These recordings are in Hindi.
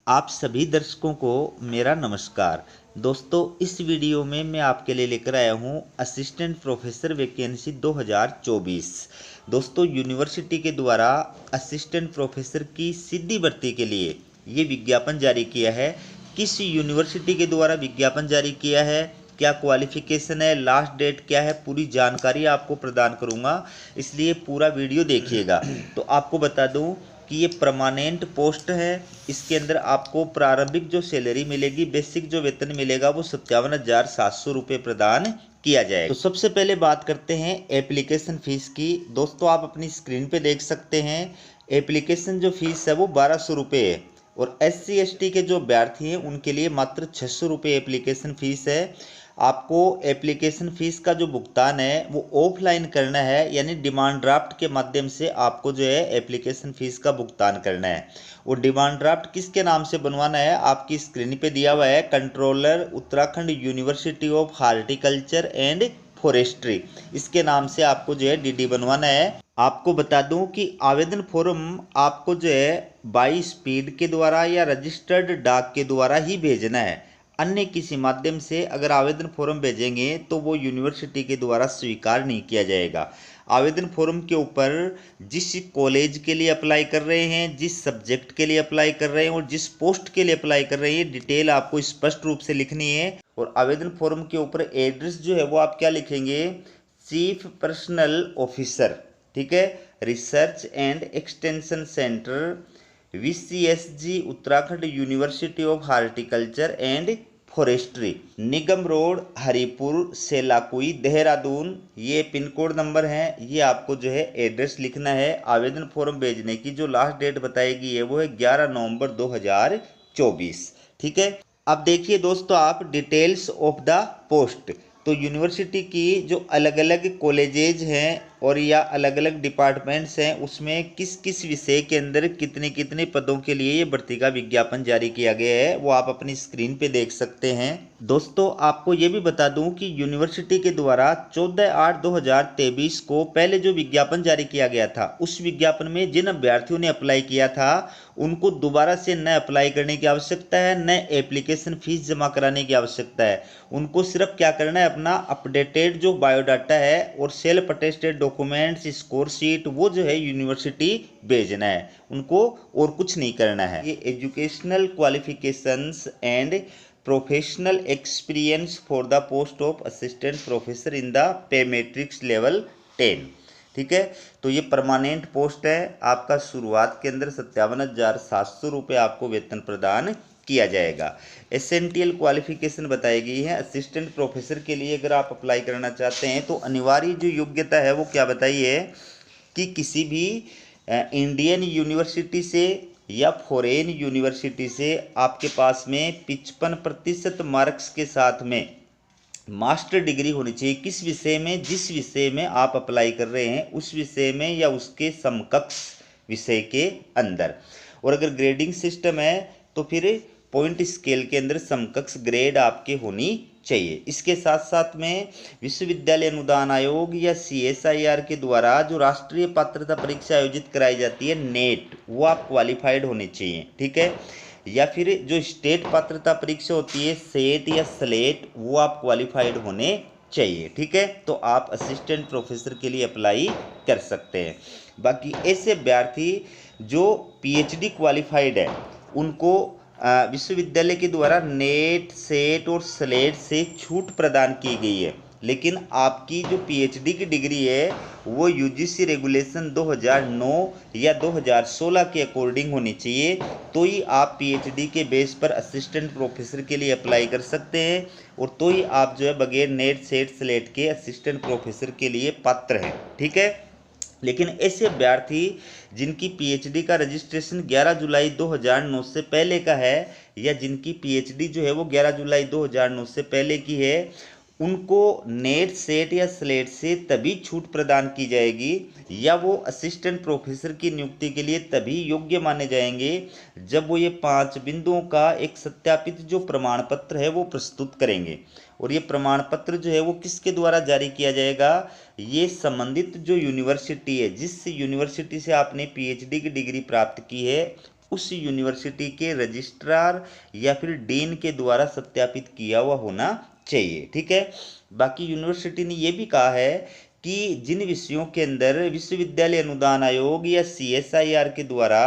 आप सभी दर्शकों को मेरा नमस्कार। दोस्तों, इस वीडियो में मैं आपके लिए लेकर आया हूं असिस्टेंट प्रोफेसर वैकेंसी 2024। दोस्तों, यूनिवर्सिटी के द्वारा असिस्टेंट प्रोफेसर की सीधी भर्ती के लिए ये विज्ञापन जारी किया है। किस यूनिवर्सिटी के द्वारा विज्ञापन जारी किया है, क्या क्वालिफिकेशन है, लास्ट डेट क्या है, पूरी जानकारी आपको प्रदान करूंगा, इसलिए पूरा वीडियो देखिएगा। तो आपको बता दूं कि ये परमानेंट पोस्ट है। इसके अंदर आपको प्रारंभिक जो सैलरी मिलेगी, बेसिक जो वेतन मिलेगा वो 57,700 रुपये प्रदान किया जाएगा। तो सबसे पहले बात करते हैं एप्लीकेशन फीस की। दोस्तों, आप अपनी स्क्रीन पे देख सकते हैं एप्लीकेशन जो फीस है वो 1200 रुपये है और SC/ST के जो अभ्यर्थी हैं उनके लिए मात्र 600 रुपये एप्लीकेशन फीस है। आपको एप्लीकेशन फ़ीस का जो भुगतान है वो ऑफलाइन करना है, यानी डिमांड ड्राफ्ट के माध्यम से आपको जो है एप्लीकेशन फ़ीस का भुगतान करना है। और डिमांड ड्राफ्ट किसके नाम से बनवाना है, आपकी स्क्रीन पे दिया हुआ है, controller Uttarakhand university of horticulture and forestry, इसके नाम से आपको जो है DD बनवाना है। आपको बता दूं कि आवेदन फॉर्म आपको जो है बाई स्पीड के द्वारा या रजिस्टर्ड डाक के द्वारा ही भेजना है। अन्य किसी माध्यम से अगर आवेदन फॉर्म भेजेंगे तो वो यूनिवर्सिटी के द्वारा स्वीकार नहीं किया जाएगा। आवेदन फॉर्म के ऊपर जिस कॉलेज के लिए अप्लाई कर रहे हैं, जिस सब्जेक्ट के लिए अप्लाई कर रहे हैं और जिस पोस्ट के लिए अप्लाई कर रहे हैं, डिटेल आपको स्पष्ट रूप से लिखनी है। और आवेदन फॉर्म के ऊपर एड्रेस जो है वो आप क्या लिखेंगे, चीफ पर्सनल ऑफिसर, ठीक है, research and extension centre VCSG Uttarakhand university of horticulture and forestry, Nigam road, Haripur, Selaqui, Dehradun, ये पिन कोड नंबर है। ये आपको जो है एड्रेस लिखना है। आवेदन फॉर्म भेजने की जो लास्ट डेट बताई गई है वो है 11 नवंबर 2024, ठीक है। अब देखिए दोस्तों, आप डिटेल्स ऑफ द पोस्ट, तो यूनिवर्सिटी की जो अलग अलग कॉलेजेज हैं और या अलग अलग डिपार्टमेंट्स हैं उसमें किस किस विषय के अंदर कितने कितने पदों के लिए ये भर्ती का विज्ञापन जारी किया गया है वो आप अपनी स्क्रीन पे देख सकते हैं। दोस्तों, आपको ये भी बता दूं कि यूनिवर्सिटी के द्वारा 14/8/2023 को पहले जो विज्ञापन जारी किया गया था उस विज्ञापन में जिन अभ्यर्थियों ने अप्लाई किया था उनको दोबारा से न अप्लाई करने की आवश्यकता है, न एप्लीकेशन फीस जमा कराने की आवश्यकता है। उनको सिर्फ क्या करना है, अपना अपडेटेड जो बायोडाटा है और self attested documents, score sheet, वो जो है यूनिवर्सिटी भेजना है, उनको और कुछ नहीं करना है। ये educational qualifications and professional experience for the post of assistant professor in the pay matrix level 10, ठीक है। तो ये परमानेंट पोस्ट है। आपका शुरुआत के अंदर 57,700 रुपये आपको वेतन प्रदान किया जाएगा। एसेंशियल क्वालिफिकेशन बताई गई है असिस्टेंट प्रोफेसर के लिए। अगर आप अप्लाई करना चाहते हैं तो अनिवार्य जो योग्यता है वो क्या बताई है कि किसी भी इंडियन यूनिवर्सिटी से या फॉरेन यूनिवर्सिटी से आपके पास में 55% मार्क्स के साथ में मास्टर डिग्री होनी चाहिए। किस विषय में, जिस विषय में आप अप्लाई कर रहे हैं उस विषय में या उसके समकक्ष विषय के अंदर। और अगर ग्रेडिंग सिस्टम है तो फिर पॉइंट स्केल के अंदर समकक्ष ग्रेड आपके होनी चाहिए। इसके साथ साथ में विश्वविद्यालय अनुदान आयोग या CSIR के द्वारा जो राष्ट्रीय पात्रता परीक्षा आयोजित कराई जाती है नेट, वो आप क्वालिफाइड होने चाहिए, ठीक है। या फिर जो स्टेट पात्रता परीक्षा होती है सेट या स्लेट, वो आप क्वालिफाइड होने चाहिए, ठीक है। तो आप असिस्टेंट प्रोफेसर के लिए अप्लाई कर सकते हैं। बाकी ऐसे अभ्यर्थी जो PhD क्वालिफाइड है उनको विश्वविद्यालय के द्वारा नेट, सेट और स्लेट से छूट प्रदान की गई है। लेकिन आपकी जो PhD की डिग्री है वो UGC रेगुलेशन 2009 या 2016 के अकॉर्डिंग होनी चाहिए, तो ही आप PhD के बेस पर असिस्टेंट प्रोफेसर के लिए अप्लाई कर सकते हैं और तो ही आप जो है बगैर नेट, सेट, स्लेट के असिस्टेंट प्रोफेसर के लिए पात्र हैं, ठीक है। लेकिन ऐसे अभ्यर्थी जिनकी PhD का रजिस्ट्रेशन 11 जुलाई 2009 से पहले का है या जिनकी PhD जो है वो 11 जुलाई 2009 से पहले की है, उनको नेट, सेट या स्लेट से तभी छूट प्रदान की जाएगी या वो असिस्टेंट प्रोफेसर की नियुक्ति के लिए तभी योग्य माने जाएंगे जब वो ये 5 बिंदुओं का एक सत्यापित जो प्रमाण पत्र है वो प्रस्तुत करेंगे। और ये प्रमाण पत्र जो है वो किसके द्वारा जारी किया जाएगा, ये संबंधित जो यूनिवर्सिटी है, जिस यूनिवर्सिटी से आपने PhD की डिग्री प्राप्त की है उस यूनिवर्सिटी के रजिस्ट्रार या फिर डीन के द्वारा सत्यापित किया हुआ होना चाहिए। ठीक है। बाकी यूनिवर्सिटी ने ये भी कहा है कि जिन विषयों के अंदर विश्वविद्यालय अनुदान आयोग या CSIR के द्वारा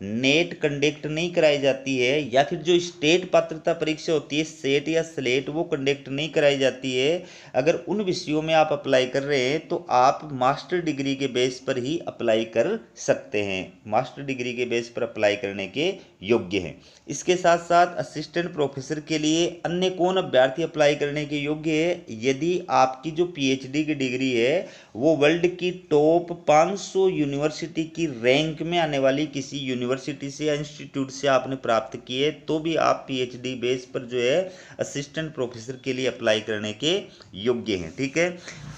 नेट कंडक्ट नहीं कराई जाती है, या फिर जो स्टेट पात्रता परीक्षा होती है सेट या स्लेट, वो कंडक्ट नहीं कराई जाती है, अगर उन विषयों में आप अप्लाई कर रहे हैं तो आप मास्टर डिग्री के बेस पर ही अप्लाई कर सकते हैं, मास्टर डिग्री के बेस पर अप्लाई करने के योग्य हैं। इसके साथ साथ असिस्टेंट प्रोफेसर के लिए अन्य कौन अभ्यर्थी अप्लाई करने के योग्य है? यदि आपकी जो PhD की डिग्री है वो वर्ल्ड की टॉप 500 यूनिवर्सिटी की रैंक में आने वाली किसी यूनिवर्सिटी से या इंस्टीट्यूट से आपने प्राप्त की है, तो भी आप PhD बेस पर जो है असिस्टेंट प्रोफेसर के लिए अप्लाई करने के योग्य हैं। ठीक है।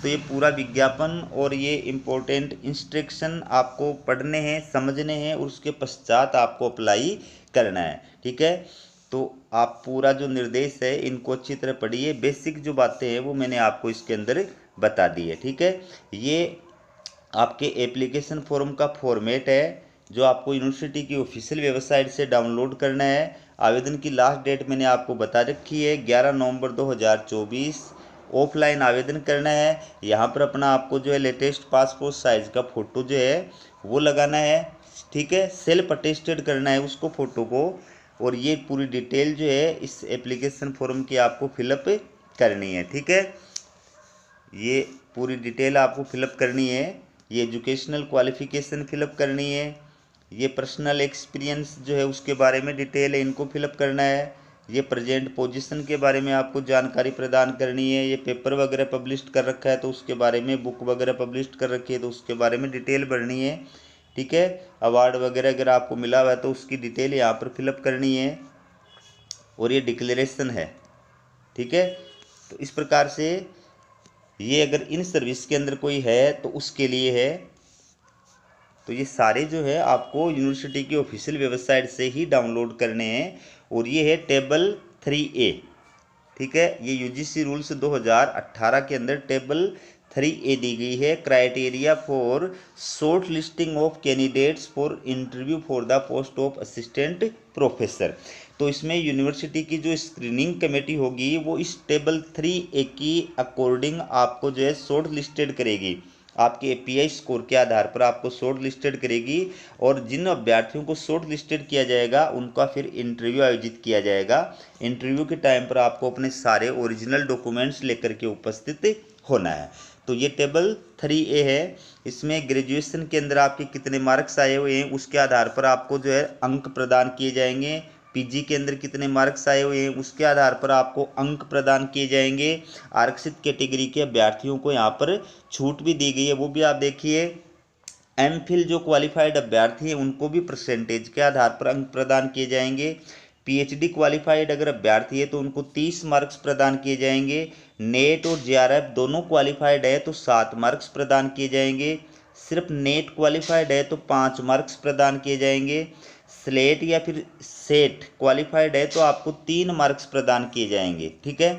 तो ये पूरा विज्ञापन और ये इम्पोर्टेंट इंस्ट्रक्शन आपको पढ़ने हैं, समझने हैं, और उसके पश्चात आपको अप्लाई करना है। ठीक है। तो आप पूरा जो निर्देश है इनको अच्छी तरह पढ़िए। बेसिक जो बातें हैं वो मैंने आपको इसके अंदर बता दी है। ठीक है। ये आपके एप्लीकेशन फॉर्म का फॉर्मेट है जो आपको यूनिवर्सिटी की ऑफिशियल वेबसाइट से डाउनलोड करना है। आवेदन की लास्ट डेट मैंने आपको बता रखी है 11 नवंबर 2024। ऑफलाइन आवेदन करना है। यहाँ पर अपना आपको जो है लेटेस्ट पासपोर्ट साइज़ का फ़ोटो जो है वो लगाना है। ठीक है। सेल्फ अटेस्टेड करना है उसको, फ़ोटो को, और ये पूरी डिटेल जो है इस एप्लीकेशन फॉर्म की आपको फिलअप करनी है। ठीक है। ये पूरी डिटेल आपको फिलअप करनी है। ये एजुकेशनल क्वालिफिकेशन फिलअप करनी है। ये पर्सनल एक्सपीरियंस जो है उसके बारे में डिटेल है, इनको फिलअप करना है। ये प्रेजेंट पोजीशन के बारे में आपको जानकारी प्रदान करनी है। ये पेपर वगैरह पब्लिश कर रखा है तो उसके बारे में, बुक वगैरह पब्लिश कर रखी है तो उसके बारे में डिटेल भरनी है। ठीक है। अवार्ड वगैरह अगर आपको मिला हुआ है तो उसकी डिटेल यहाँ पर फिलअप करनी है। और ये डिक्लेरेशन है। ठीक है। तो इस प्रकार से ये अगर इन सर्विस के अंदर कोई है तो उसके लिए है। तो ये सारे जो है आपको यूनिवर्सिटी की ऑफिशियल वेबसाइट से ही डाउनलोड करने हैं। और ये है टेबल 3A। ठीक है। ये UGC रूल्स 2018 के अंदर टेबल 3A दी गई है। Criteria for short listing of candidates for interview for the post of assistant professor. तो इसमें यूनिवर्सिटी की जो स्क्रीनिंग कमेटी होगी वो इस टेबल 3A की अकॉर्डिंग आपको जो है शॉर्ट लिस्टेड करेगी, आपके API स्कोर के आधार पर आपको शॉर्ट लिस्टेड करेगी। और जिन अभ्यर्थियों को शॉर्ट लिस्टेड किया जाएगा उनका फिर इंटरव्यू आयोजित किया जाएगा। इंटरव्यू के टाइम पर आपको अपने सारे ओरिजिनल डॉक्यूमेंट्स लेकर के उपस्थित होना है। तो ये टेबल 3A है। इसमें ग्रेजुएशन के अंदर आपके कितने मार्क्स आए हुए हैं उसके आधार पर आपको जो है अंक प्रदान किए जाएंगे। PG के अंदर कितने मार्क्स आए हुए हैं उसके आधार पर आपको अंक प्रदान किए जाएंगे। आरक्षित कैटेगरी के अभ्यर्थियों को यहाँ पर छूट भी दी गई है, वो भी आप देखिए। MPhil जो क्वालिफाइड अभ्यर्थी हैं उनको भी परसेंटेज के आधार पर अंक प्रदान किए जाएंगे। PhD क्वालिफाइड अगर अभ्यर्थी है तो उनको 30 मार्क्स प्रदान किए जाएंगे। नेट और JRF दोनों क्वालिफाइड है तो 7 मार्क्स प्रदान किए जाएंगे। सिर्फ नेट क्वालिफाइड है तो 5 मार्क्स प्रदान किए जाएंगे। स्लेट या फिर सेट क्वालिफाइड है तो आपको 3 मार्क्स प्रदान किए जाएंगे। ठीक है।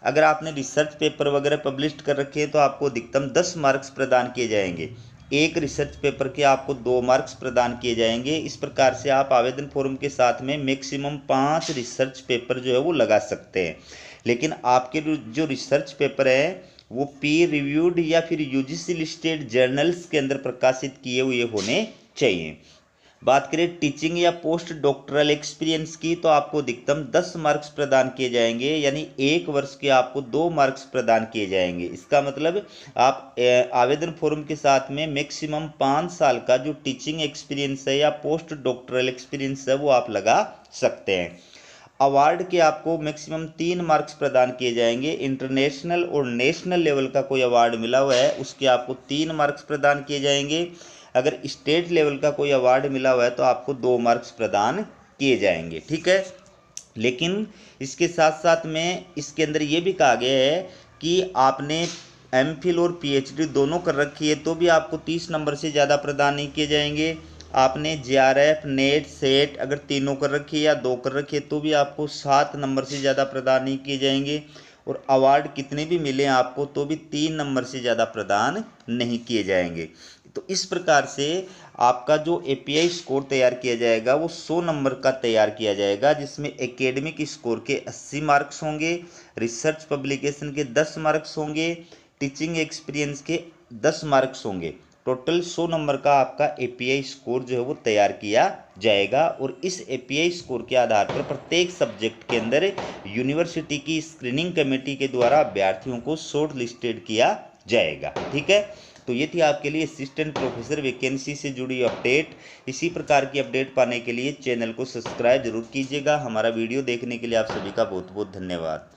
अगर आपने रिसर्च पेपर वगैरह पब्लिश कर रखे हैं तो आपको अधिकतम 10 मार्क्स प्रदान किए जाएंगे। एक रिसर्च पेपर के आपको 2 मार्क्स प्रदान किए जाएंगे। इस प्रकार से आप आवेदन फॉर्म के साथ में मैक्सिमम 5 रिसर्च पेपर जो है वो लगा सकते हैं। लेकिन आपके जो रिसर्च पेपर है वो पीर रिव्यूड या फिर UGC लिस्टेड जर्नल्स के अंदर प्रकाशित किए हुए होने चाहिए। बात करें टीचिंग या पोस्ट डॉक्टरल एक्सपीरियंस की तो आपको अधिकतम 10 मार्क्स प्रदान किए जाएंगे, यानी 1 वर्ष के आपको 2 मार्क्स प्रदान किए जाएंगे। इसका मतलब आप आवेदन फॉर्म के साथ में मैक्सिमम 5 साल का जो टीचिंग एक्सपीरियंस है या पोस्ट डॉक्टरल एक्सपीरियंस है वो आप लगा सकते हैं। अवार्ड के आपको मैक्सिमम 3 मार्क्स प्रदान किए जाएंगे। इंटरनेशनल और नेशनल लेवल का कोई अवार्ड मिला हुआ है उसके आपको 3 मार्क्स प्रदान किए जाएंगे। अगर स्टेट लेवल का कोई अवार्ड मिला हुआ है तो आपको 2 मार्क्स प्रदान किए जाएंगे। ठीक है। लेकिन इसके साथ साथ में इसके अंदर ये भी कहा गया है कि आपने MPhil और PhD दोनों कर रखी है तो भी आपको 30 नंबर से ज़्यादा प्रदान नहीं किए जाएंगे। आपने JRF नेट सेट अगर तीनों कर रखी है या 2 कर रखी है तो भी आपको 7 नंबर से ज़्यादा प्रदान नहीं किए जाएंगे। और अवार्ड कितने भी मिले आपको तो भी 3 नंबर से ज़्यादा प्रदान नहीं किए जाएंगे। तो इस प्रकार से आपका जो एपीआई स्कोर तैयार किया जाएगा वो 100 नंबर का तैयार किया जाएगा, जिसमें एकेडमिक स्कोर के 80 मार्क्स होंगे, रिसर्च पब्लिकेशन के 10 मार्क्स होंगे, टीचिंग एक्सपीरियंस के 10 मार्क्स होंगे। टोटल 100 नंबर का आपका एपीआई स्कोर जो है वो तैयार किया जाएगा और इस एपीआई स्कोर के आधार पर प्रत्येक सब्जेक्ट के अंदर यूनिवर्सिटी की स्क्रीनिंग कमेटी के द्वारा अभ्यर्थियों को शॉर्ट लिस्टेड किया जाएगा। ठीक है, तो ये थी आपके लिए असिस्टेंट प्रोफेसर वैकेंसी से जुड़ी अपडेट। इसी प्रकार की अपडेट पाने के लिए चैनल को सब्सक्राइब जरूर कीजिएगा। हमारा वीडियो देखने के लिए आप सभी का बहुत बहुत धन्यवाद।